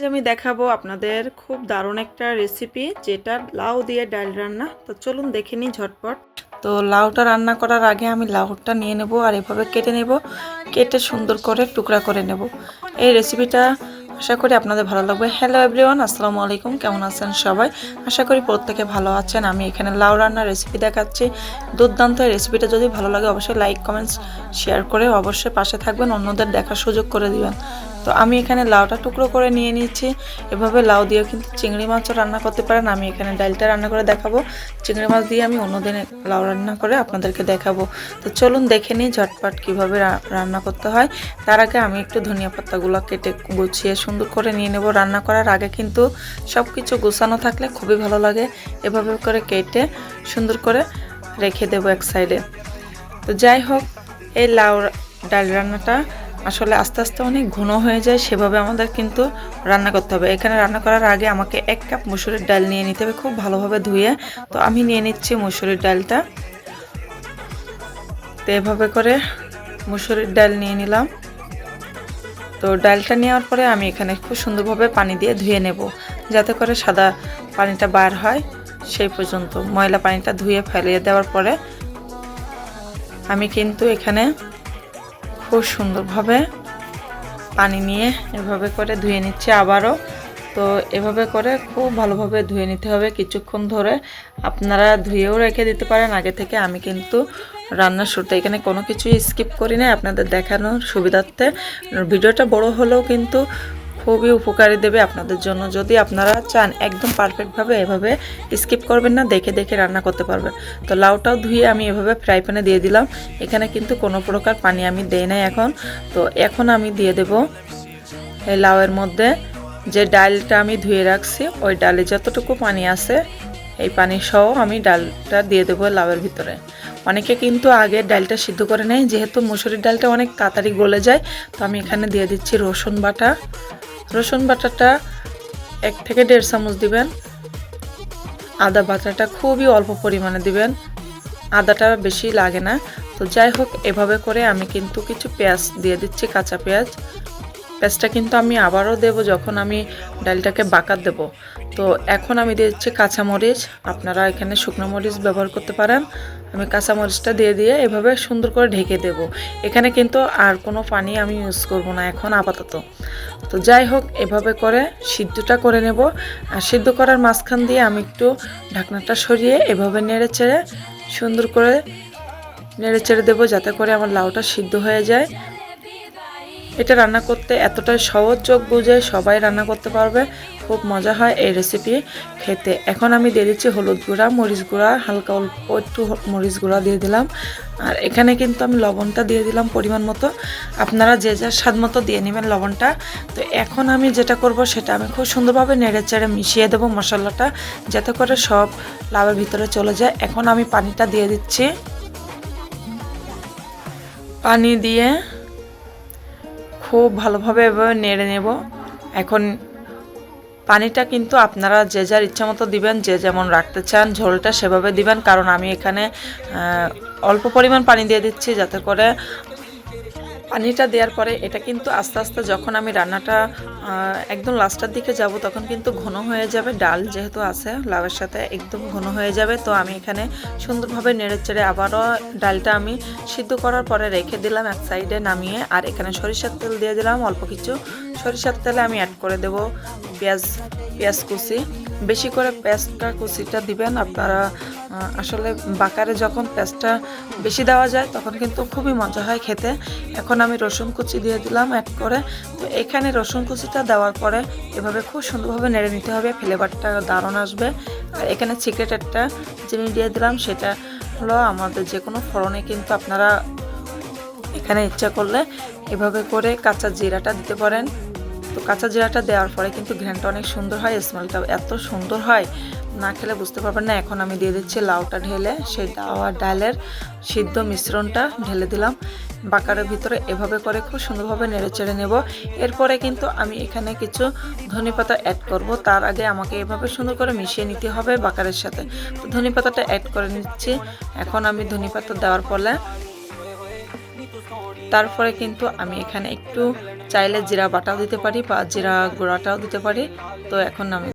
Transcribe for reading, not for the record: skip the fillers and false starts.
আমি দেখাবো আপনাদের খুব দারুণ একটা রেসিপি, যেটা লাউ দিয়ে ডাল রান্না। তো চলুন দেখে নিই ঝটপট। তো লাউটা রান্না করার আগে আমি লাউটা নিয়ে নেব আর এভাবে কেটে নেব, কেটে সুন্দর করে টুকরা করে নেব। এই রেসিপিটা আশা করি আপনাদের ভালো লাগবে। হ্যালো এভরিওয়ান, আসসালামু আলাইকুম। কেমন আছেন সবাই? আশা করি প্রত্যেকে ভালো আছেন। আমি এখানে লাউ রান্নার রেসিপি দেখাচ্ছি। দুর্দান্ত এই রেসিপিটা যদি ভালো লাগে অবশ্যই লাইক কমেন্টস শেয়ার করে অবশ্যই পাশে থাকবেন, অন্যদের দেখার সুযোগ করে দিবেন। তো আমি এখানে লাউটা টুকরো করে নিয়ে নিচ্ছি। এভাবে লাউ দিয়ে কিন্তু চিংড়ি মাছও রান্না করতে পারেন। আমি এখানে ডালটা রান্না করে দেখাবো, চিংড়ি মাছ দিয়ে আমি অন্যদিন লাউ রান্না করে আপনাদেরকে দেখাবো। তো চলুন দেখে নিই ঝটপট কীভাবে রান্না করতে হয়। তার আগে আমি একটু ধনিয়া পাতাগুলো কেটে গুছিয়ে সুন্দর করে নিয়ে নেব। রান্না করার আগে কিন্তু সব কিছু গোছানো থাকলে খুবই ভালো লাগে। এভাবে করে কেটে সুন্দর করে রেখে দেবো এক সাইডে। তো যাই হোক, এই লাউ ডাল রান্নাটা আসলে আস্তে আস্তে অনেক ঘন হয়ে যায়, সেভাবে আমাদের কিন্তু রান্না করতে হবে। এখানে রান্না করার আগে আমাকে 1 কাপ মুসুরির ডাল নিয়ে নিতে হবে, খুব ভালোভাবে ধুয়ে। তো আমি নিয়ে নিচ্ছি মুসুরির ডালটা। তো এভাবে করে মুসুরির ডাল নিয়ে নিলাম। তো ডালটা নেওয়ার পরে আমি এখানে খুব সুন্দরভাবে পানি দিয়ে ধুয়ে নেব, যাতে করে সাদা পানিটা বার হয়। সেই পর্যন্ত ময়লা পানিটা ধুয়ে ফেলিয়ে দেওয়ার পরে আমি কিন্তু এখানে খুব সুন্দরভাবে পানি নিয়ে এভাবে করে ধুয়ে নিচ্ছি আবারও। তো এভাবে করে খুব ভালোভাবে ধুয়ে নিতে হবে কিছুক্ষণ ধরে। আপনারা ধুয়েও রেখে দিতে পারেন আগে থেকে। আমি কিন্তু রান্নার শুরুতে এখানে কোনো কিছুই স্কিপ করি না আপনাদের দেখানোর সুবিধার্থে। ভিডিওটা বড় হলেও কিন্তু খুবই উপকারী দেবে আপনাদের জন্য। যদি আপনারা চান একদম পারফেক্টভাবে, এভাবে স্কিপ করবেন না, দেখে দেখে রান্না করতে পারবেন। তো লাউটাও ধুয়ে আমি এভাবে ফ্রাই প্যানে দিয়ে দিলাম। এখানে কিন্তু কোনো প্রকার পানি আমি দেই নাই এখন। তো এখন আমি দিয়ে দেব এই লাউয়ের মধ্যে যে ডালটা আমি ধুয়ে রাখছি, ওই ডালে যতটুকু পানি আছে এই পানি সহ আমি ডালটা দিয়ে দেবো লাউয়ের ভিতরে। অনেকে কিন্তু আগে ডালটা সিদ্ধ করে নেয়, যেহেতু মুসুরির ডালটা অনেক তাড়াতাড়ি গলে যায়। তো আমি এখানে দিয়ে দিচ্ছি রসুন বাটা। রসুন বাটাটা 1 থেকে 1.5 চামচ দিবেন। আদা বাটাটা খুবই অল্প পরিমাণে দিবেন, আদাটা বেশি লাগে না। তো যাই হোক, এভাবে করে আমি কিন্তু কিছু পেঁয়াজ দিয়ে দিচ্ছি, কাঁচা পেঁয়াজ। পেঁয়াজটা কিন্তু আমি আবারও দেব যখন আমি ডালটাকে বাকার দেব। তো এখন আমি দিয়ে দিচ্ছি কাঁচামরিচ। আপনারা এখানে শুকনো মরিচ ব্যবহার করতে পারেন। আমি কাঁচামরিচটা দিয়ে এভাবে সুন্দর করে ঢেকে দেব। এখানে কিন্তু আর কোনো পানি আমি ইউজ করব না এখন আপাতত। তো যাই হোক, এভাবে করে সিদ্ধটা করে নেব। আর সিদ্ধ করার মাঝখান দিয়ে আমি একটু ঢাকনাটা সরিয়ে এভাবে নেড়েচেড়ে সুন্দর করে নেড়েচেড়ে দেবো, যাতে করে আমার লাউটা সিদ্ধ হয়ে যায়। এটা রান্না করতে এতটাই সহজ, চোখ বুঝে সবাই রান্না করতে পারবে। খুব মজা হয় এই রেসিপি খেতে। এখন আমি দিয়ে দিচ্ছি হলুদ গুঁড়া, মরিচ গুঁড়া, হালকা অল্প একটু মরিচ গুঁড়া দিয়ে দিলাম। আর এখানে কিন্তু আমি লবণটা দিয়ে দিলাম পরিমাণ মতো। আপনারা যে যার স্বাদ মতো দিয়ে নেবেন লবণটা। তো এখন আমি যেটা করব সেটা আমি খুব সুন্দরভাবে নেড়েচেড়ে মিশিয়ে দেবো মশলাটা, যাতে করে সব লাউয়ের ভিতরে চলে যায়। এখন আমি পানিটা দিয়ে দিচ্ছি। পানি দিয়ে খুব ভালোভাবে এভাবে নেড়ে নেব। এখন পানিটা কিন্তু আপনারা যে যার ইচ্ছা মতো দিবেন, যে যেমন রাখতে চান ঝোলটা সেভাবে দিবেন। কারণ আমি এখানে অল্প পরিমাণ পানি দিয়ে দিচ্ছি, যাতে করে পানিটা দেওয়ার পরে এটা কিন্তু আস্তে আস্তে যখন আমি রান্নাটা একদম লাস্টের দিকে যাব, তখন কিন্তু ঘন হয়ে যাবে। ডাল যেহেতু আছে লাউয়ের সাথে একদম ঘন হয়ে যাবে। তো আমি এখানে সুন্দরভাবে নেড়েচেড়ে আবারও ডালটা আমি সিদ্ধ করার পরে রেখে দিলাম এক সাইডে নামিয়ে। আর এখানে সরিষার তেল দিয়ে দিলাম অল্প কিছু। সরিষার তেলে আমি অ্যাড করে দেব পেঁয়াজ কুচি। বেশি করে পেঁয়াজটা কুচিটা দিবেন আপনারা। আসলে বাকারে যখন পেঁয়াজটা বেশি দেওয়া যায় তখন কিন্তু খুবই মজা হয় খেতে। এখন আমি রসুন কুচি দিয়ে দিলাম অ্যাড করে। তো এখানে রসুন কুচিটা দেওয়ার পরে এভাবে খুব সুন্দরভাবে নেড়ে নিতে হবে, ফ্লেভারটা দারুণ আসবে। আর এখানে সিক্রেট একটা জিনিস দিয়ে দিলাম, সেটা হলো আমাদের যে কোনো ফোড়নে কিন্তু আপনারা এখানে ইচ্ছা করলে এভাবে করে কাঁচা জিরাটা দিতে পারেন। তো কাঁচা জিরাটা দেওয়ার পরে কিন্তু ঘ্রাণটা অনেক সুন্দর হয়, স্মেলটা এত সুন্দর হয়, না খেলে বুঝতে পারবেন না। এখন আমি দিয়ে দিচ্ছি লাউটা ঢেলে, সেই লাউ আর ডালের সিদ্ধ মিশ্রণটা ঢেলে দিলাম বাকারের ভিতরে। এভাবে করে খুব সুন্দরভাবে নেড়ে চেড়ে নেব। এরপরে কিন্তু আমি এখানে কিছু ধনেপাতা অ্যাড করব। তার আগে আমাকে এভাবে সুন্দর করে মিশিয়ে নিতে হবে বাকারের সাথে। তো ধনেপাতাটা অ্যাড করে নিচ্ছি। এখন আমি ধনেপাতা দেওয়ার পরে তারপরে কিন্তু আমি এখানে একটু চাইলে জিরা বাটাও দিতে পারি বা জিরা গুঁড়াটাও দিতে পারি। তো এখন আমি